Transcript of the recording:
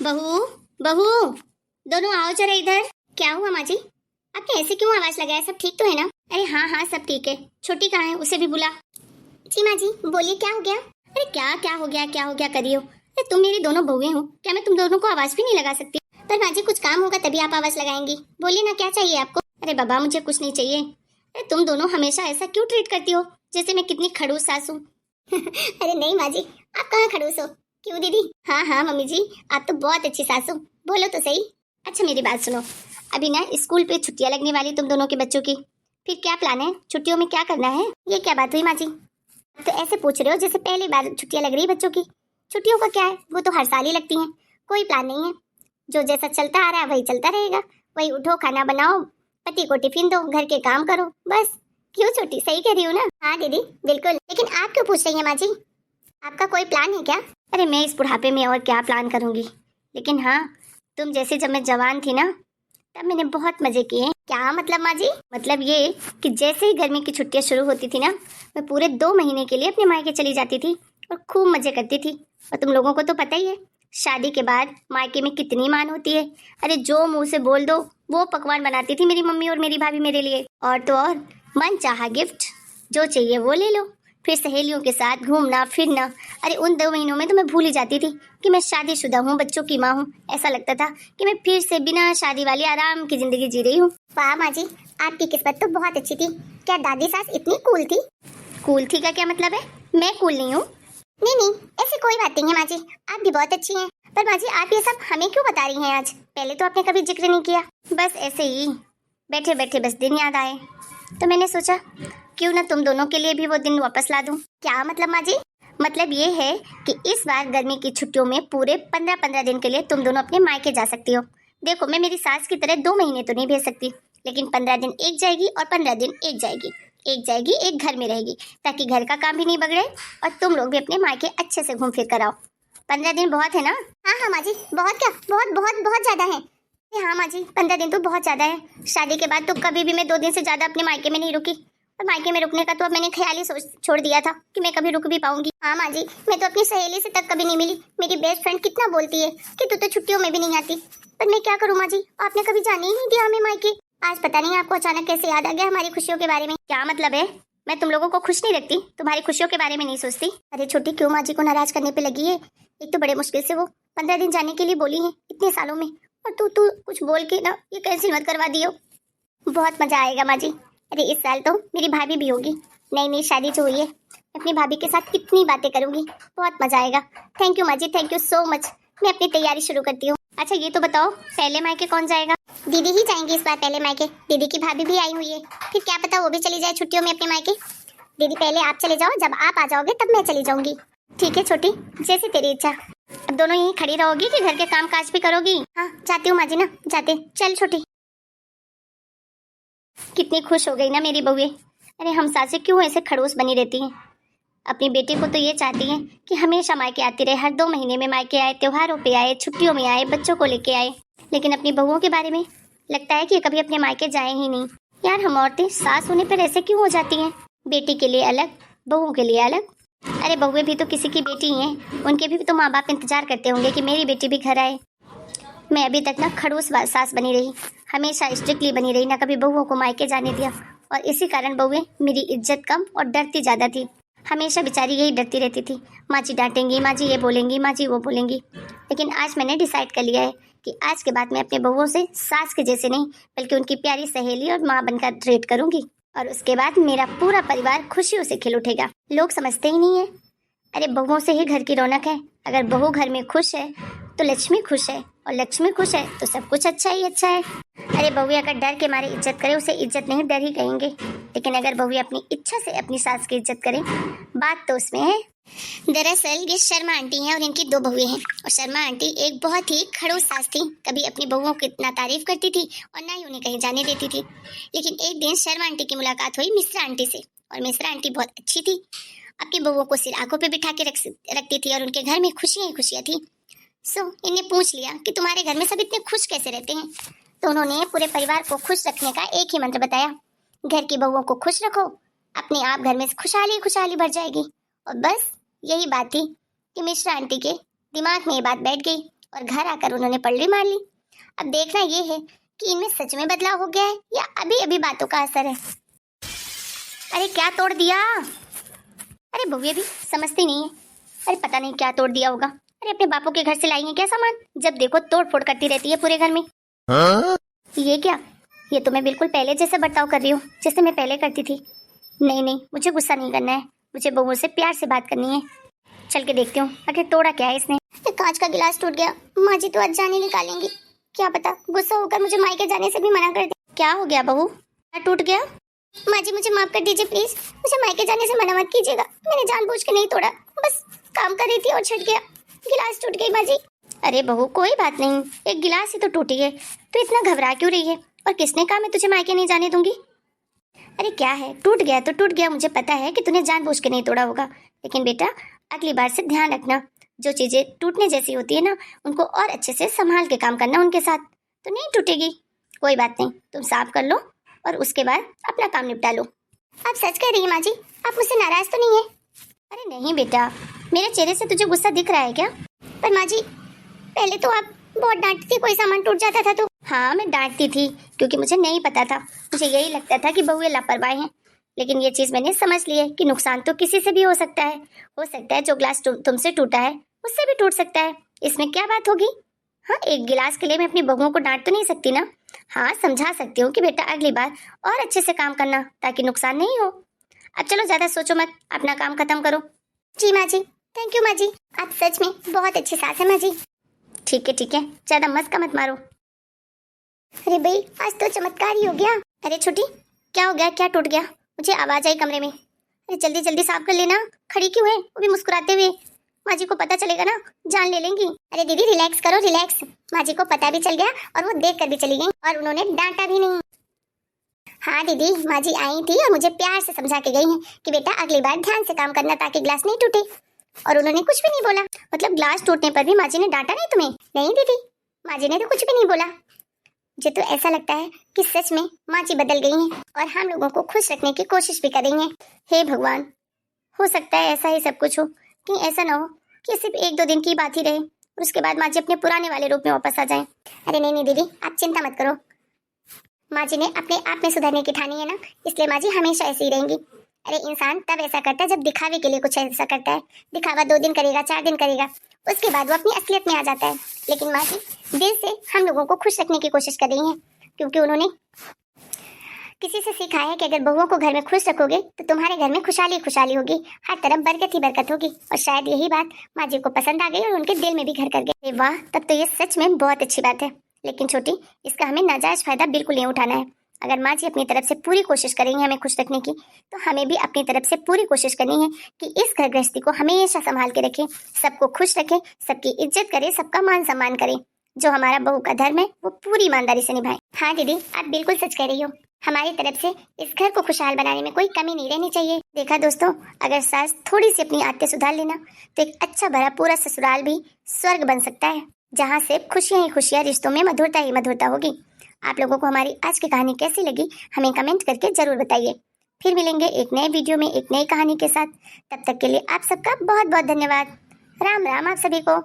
बहू, बहू, दोनों आओ जरा इधर। क्या हुआ माँ जी? आपने ऐसे क्यों आवाज लगाया? सब ठीक तो है ना? अरे हाँ हाँ, सब ठीक है। छोटी कहाँ है? उसे भी बुला। जी माँ जी, बोलिए क्या हो गया? अरे क्या क्या हो गया, क्या हो गया करियो। अरे तुम मेरी दोनों बहुएं हो, क्या मैं तुम दोनों को आवाज भी नहीं लगा सकती? पर माँ जी कुछ काम होगा तभी आप आवाज लगाएंगी। बोलिए ना, क्या चाहिए आपको? अरे बाबा, मुझे कुछ नहीं चाहिए। अरे तुम दोनों हमेशा ऐसा क्यों ट्रीट करती हो जैसे मैं कितनी खड़ूस सास हूँ? अरे नहीं माँ जी, आप कहाँ खड़ूस हो? क्यों दीदी? हाँ हाँ मम्मी जी, आप तो बहुत अच्छी सासू। बोलो तो सही। अच्छा मेरी बात सुनो, अभी ना स्कूल पे छुट्टियां लगने वाली तुम दोनों के बच्चों की। फिर क्या प्लान है? छुट्टियों में क्या करना है? ये क्या बात हुई माँ जी? तो ऐसे पूछ रहे हो जैसे पहली बार छुट्टियां लग रही है बच्चों की। छुट्टियों का क्या है, वो तो हर साल ही लगती हैं। कोई प्लान नहीं है, जो जैसा चलता आ रहा है वही चलता रहेगा। वही उठो, खाना बनाओ, पति को टिफिन दो, घर के काम करो, बस। क्यों छोटी, सही कह रही हूँ ना? हाँ दीदी बिल्कुल। लेकिन आप क्यों पूछ रही हैं माँ जी? आपका कोई प्लान है क्या? अरे मैं इस बुढ़ापे में और क्या प्लान करूंगी, लेकिन हाँ, तुम जैसे जब मैं जवान थी ना, तब मैंने बहुत मजे किए। क्या मतलब माँ जी? मतलब ये कि जैसे ही गर्मी की छुट्टियां शुरू होती थी ना, मैं पूरे 2 महीने के लिए अपने मायके चली जाती थी और खूब मजे करती थी। और तुम लोगों को तो पता ही है, शादी के बाद मायके में कितनी मान होती है। अरे जो मुंह से बोल दो वो पकवान बनाती थी मेरी मम्मी और मेरी भाभी मेरे लिए। और तो और, मन चाहा गिफ्ट, जो चाहिए वो ले लो। फिर सहेलियों के साथ घूमना फिरना। अरे उन 2 महीनों में तो मैं भूल ही जाती थी कि मैं शादीशुदा हूँ, बच्चों की माँ हूँ। ऐसा लगता था कि मैं फिर से बिना शादी वाली आराम की जिंदगी जी रही हूँ। वाह माँ जी, आपकी किस्मत तो बहुत अच्छी थी। क्या दादी सास इतनी कूल थी? कूल थी का क्या मतलब है? मैं कूल नहीं हूँ। नहीं नहीं, ऐसी कोई बात नहीं है माँ जी, आप भी बहुत अच्छी हैं। पर माँ जी आप ये सब हमें क्यों बता रही हैं आज? पहले तो आपने कभी जिक्र नहीं किया। बस ऐसे ही बैठे बैठे बस दिन याद आए, तो मैंने सोचा क्यों ना तुम दोनों के लिए भी वो दिन वापस ला दूं। क्या मतलब माँ जी? मतलब ये है कि इस बार गर्मी की छुट्टियों में पूरे 15-15 दिन के लिए तुम दोनों अपने मायके जा सकती हो। देखो, मैं मेरी सास की तरह 2 महीने तो नहीं भेज सकती, लेकिन 15 दिन एक जाएगी और 15 दिन एक जाएगी। एक जाएगी, एक घर में रहेगी, ताकि घर का काम भी नहीं बिगड़े और तुम लोग भी अपने मायके अच्छे से घूम फिर कर आओ। 15 दिन बहुत है ना? हाँ हाँ माँ जी, बहुत क्या, बहुत बहुत बहुत ज्यादा है। हाँ माँ जी, 15 दिन तो बहुत ज्यादा है। शादी के बाद तो कभी भी मैं 2 दिन से ज्यादा अपने मायके में नहीं रुकी। और मायके में रुकने का तो अब मैंने ख्याल ही सोच छोड़ दिया था कि मैं कभी रुक भी पाऊंगी। हाँ माँ जी, मैं तो अपनी सहेली से तक कभी नहीं मिली। मेरी बेस्ट फ्रेंड कितना बोलती है कि तू तो छुट्टियों में भी नहीं आती, पर मैं क्या करूँ माँ जी, आपने कभी जाने ही नहीं दिया हमें मायके। आज पता नहीं आपको अचानक कैसे याद आ गया हमारी खुशियों के बारे में। क्या मतलब है? मैं तुम लोगों को खुश नहीं रखती? तुम्हारी खुशियों के बारे में नहीं सोचती? अरे छोटी, क्यों माँ जी को नाराज करने पे लगी है? एक तो बड़े मुश्किल से वो 15 दिन जाने के लिए बोली है इतने सालों में, और तू तू कुछ बोल के ना ये कैंसिल मत करवा दियो। बहुत मजा आएगा माँ जी। अरे इस साल तो मेरी भाभी भी होगी, नई नई शादी जो हुई है। अपनी भाभी के साथ कितनी बातें करूंगी, बहुत मजा आएगा। थैंक यू माँ जी, थैंक यू सो मच। मैं अपनी तैयारी शुरू करती हूँ। अच्छा ये तो बताओ, पहले मायके कौन जाएगा? दीदी ही जाएंगी इस बार पहले मायके। दीदी की भाभी भी आई हुई है, फिर क्या पता वो भी चली जाए छुट्टियों में अपने मायके। दीदी पहले आप चले जाओ, जब आप आ जाओगे तब मैं चली जाऊंगी। ठीक है छोटी, जैसी तेरी इच्छा। अब दोनों यहीं खड़ी रहोगी कि घर के काम काज भी करोगी? हाँ जाती हूँ माँ जी ना, जाते। चल छोटी। कितनी खुश हो गई ना मेरी बहुए। अरे हम सासे क्यों ऐसे खड़ूस बनी रहती हैं? अपनी बेटी को तो ये चाहती हैं कि हमेशा मायके आती रहे, हर 2 महीने में मायके आए, त्योहारों पे आए, छुट्टियों में आए, बच्चों को लेके आए। लेकिन अपनी बहुओं के बारे में लगता है कि ये कभी अपने मायके जाए ही नहीं। यार हम औरतें सास होने पर ऐसे क्यों हो जाती हैं? बेटी के लिए अलग, बहू के लिए अलग। अरे बहुएं भी तो किसी की बेटी ही हैं, उनके भी तो माँ बाप इंतजार करते होंगे कि मेरी बेटी भी घर आए। मैं अभी तक ना खड़ूस सास बनी रही, हमेशा स्ट्रिक्टली बनी रही, ना कभी बहुओं को मायके जाने दिया। और इसी कारण बहुएं मेरी इज्जत कम और डरती ज्यादा थी। हमेशा बेचारी यही डरती रहती थी, माँ जी डांटेंगी, माँ जी ये बोलेंगी, माँ जी वो बोलेंगी। लेकिन आज मैंने डिसाइड कर लिया है कि आज के बाद मैं अपने बहुओं से सास के जैसे नहीं, बल्कि उनकी प्यारी सहेली और माँ बनकर ट्रीट करूंगी। और उसके बाद मेरा पूरा परिवार खुशियों से खिल उठेगा। लोग समझते ही नहीं है। अरे बहुओं से ही घर की रौनक है। अगर बहू घर में खुश है तो लक्ष्मी खुश है, और लक्ष्मी खुश है तो सब कुछ अच्छा ही अच्छा है। अरे बहुए अगर डर के मारे इज्जत करे, उसे इज्जत नहीं डर ही कहेंगे। लेकिन अगर बहुए अपनी इच्छा से अपनी सास की इज्जत करे, बात तो उसमें है। दरअसल ये शर्मा आंटी हैं और इनकी 2 बहुएं हैं। और शर्मा आंटी एक बहुत ही खड़ूस सास थी, कभी अपनी बहुओं की ना तारीफ करती थी और ना ही उन्हें कहीं जाने देती थी। लेकिन एक दिन शर्मा आंटी की मुलाकात हुई मिश्रा आंटी से, और मिश्रा आंटी बहुत अच्छी थी, अपनी बहुओं को सिर आंखों पे बिठा के रखती थी और उनके घर में खुशियां ही खुशियां थी। इन्हें पूछ लिया कि तुम्हारे घर में सब इतने खुश कैसे रहते हैं। तो उन्होंने पूरे परिवार को खुश रखने का एक ही मंत्र बताया, घर की बहुओं को खुश रखो, अपने आप घर में खुशहाली खुशहाली भर जाएगी। और बस यही बात थी कि मिश्रा आंटी के दिमाग में ये बात बैठ गई और घर आकर उन्होंने पलड़ी मार ली। अब देखना ये है कि इनमें सच में बदलाव हो गया है या अभी अभी बातों का असर है। अरे क्या तोड़ दिया? अरे बहुए भी समझती नहीं है। अरे पता नहीं क्या तोड़ दिया होगा। अरे अपने बापू के घर से लाई है क्या सामान? जब देखो तोड़ फोड़ करती रहती है पूरे घर में। ये क्या? ये तो मैं बिल्कुल पहले जैसे बर्ताव कर रही हूँ जैसे मैं पहले करती थी। नहीं नहीं, मुझे गुस्सा नहीं करना है, मुझे बहू से प्यार से बात करनी है। चल के देखती हूँ आखिर तोड़ा क्या है इसने। कांच का गिलास टूट गया। माँ जी तो आज जाने निकालेंगी, क्या पता गुस्सा होकर मुझे मायके जाने से भी मना कर दे। क्या हो गया बहू? क्या टूट गया? माँ जी मुझे माफ कर दीजिए प्लीज, मुझे मायके जाने से मना मत कीजिएगा। मैंने जानबूझ के नहीं तोड़ा, बस काम कर रही थी और छट गया, गिलास टूट गई माँ जी। अरे बहू कोई बात नहीं, एक गिलास ही तो टूटी है, तो इतना घबरा क्यों रही है? और किसने कहा मैं तुझे मायके नहीं जाने दूंगी? अरे क्या है, टूट गया तो टूट गया। मुझे पता है कि तूने जानबूझ के नहीं तोड़ा होगा, लेकिन बेटा अगली बार से ध्यान रखना, जो चीजें टूटने जैसी होती है ना उनको और अच्छे से संभाल के काम करना उनके साथ, तो नहीं टूटेगी। कोई बात नहीं, तुम साफ कर लो और उसके बाद अपना काम निपटा लो। आप सच कह रही है माँ जी? आप मुझसे नाराज तो नहीं है? अरे नहीं बेटा, मेरे चेहरे से तुझे गुस्सा दिख रहा है क्या? पर माँ जी पहले तो आप बहुत डांटती थी कोई सामान टूट जाता था तो। हाँ मैं डांटती थी क्योंकि मुझे नहीं पता था, मुझे यही लगता था कि बहुएं लापरवाह हैं। लेकिन ये चीज मैंने समझ ली है कि नुकसान तो किसी से भी हो सकता है। हो सकता है जो ग्लास तुमसे टूटा है उससे भी टूट सकता है, इसमें क्या बात होगी? हाँ एक गिलास के लिए मैं अपनी बहुओं को डांट तो नहीं सकती ना। हाँ समझा सकती हूँ कि बेटा अगली बार और अच्छे से काम करना ताकि नुकसान नहीं हो। अब चलो ज्यादा सोचो मत, अपना काम खत्म करो। जी माँ जी, थैंक यू माँ जी, आप सच में बहुत अच्छी सास है माँ जी। ठीक है ज्यादा मस्का मत मारो। अरे भाई आज तो चमत्कार ही हो गया। अरे छोटी क्या हो गया, क्या टूट गया? मुझे आवाज आई कमरे में। अरे जल्दी जल्दी साफ कर लेना, खड़ी क्यों है वो भी मुस्कुराते हुए? माँ जी को पता चलेगा ना, जान ले लेंगी। अरे दीदी रिलैक्स करो रिलैक्स, माँ जी को पता भी चल गया और वो देख कर भी चली गई और उन्होंने डांटा भी नहीं। हाँ दीदी माँ जी आई थी और मुझे प्यार से समझा के गई हैं कि बेटा अगली बार ध्यान से काम करना ताकि ग्लास नहीं टूटे, और उन्होंने कुछ भी नहीं बोला। मतलब ग्लास टूटने पर भी माँ जी ने डांटा नहीं तुम्हें? नहीं दीदी, माँ जी ने तो कुछ भी नहीं बोला। मुझे तो ऐसा लगता है कि सच में माँ जी बदल गई हैं और हम लोगों को खुश रखने की कोशिश भी कर रही हैं। हे भगवान, हो सकता है ऐसा ही सब कुछ हो, कहीं ऐसा ना हो कि सिर्फ एक दो दिन की बात ही रहे और उसके बाद माँ जी अपने पुराने वाले रूप में वापस आ जाएं। अरे नहीं दीदी आप चिंता मत करो, माँ जी ने अपने आप में सुधरने की ठानी है ना, इसलिए माँ जी हमेशा ऐसी ही रहेंगी। अरे इंसान तब ऐसा करता है जब दिखावे के लिए कुछ ऐसा करता है। दिखावा 2 दिन करेगा, 4 दिन करेगा, उसके बाद वो अपनी असलियत में आ जाता है। लेकिन माँ जी दिल से हम लोगों को खुश रखने की कोशिश कर रही हैं, क्योंकि उन्होंने किसी से सीखा है कि अगर बहुओं को घर में खुश रखोगे तो तुम्हारे घर में खुशहाली खुशहाली होगी, हर तरफ बरकत ही बरकत होगी। और शायद यही बात माँ जी को पसंद आ गई और उनके दिल में भी घर कर गई। वाह, तब तो ये सच में बहुत अच्छी बात है। लेकिन छोटी, इसका हमें नाजायज फायदा बिल्कुल नहीं उठाना है। अगर माँ जी अपनी तरफ से पूरी कोशिश करेंगे हमें खुश रखने की, तो हमें भी अपनी तरफ से पूरी कोशिश करनी है कि इस घर गृहस्थी को हमेशा संभाल के रखें, सबको खुश रखें, सबकी इज्जत करें, सबका मान सम्मान करें। जो हमारा बहू का धर्म है वो पूरी ईमानदारी से निभाएं। हाँ दीदी आप बिल्कुल सच कह रही हो, हमारी तरफ से इस घर को खुशहाल बनाने में कोई कमी नहीं रहनी चाहिए। देखा दोस्तों, अगर सास थोड़ी सी अपनी आदतें सुधार लेना तो एक अच्छा भरा पूरा ससुराल भी स्वर्ग बन सकता है, जहाँ से खुशियां ही खुशियां, रिश्तों में मधुरता ही मधुरता होगी। आप लोगों को हमारी आज की कहानी कैसी लगी हमें कमेंट करके जरूर बताइए। फिर मिलेंगे एक नए वीडियो में एक नई कहानी के साथ। तब तक के लिए आप सबका बहुत बहुत धन्यवाद। राम राम आप सभी को।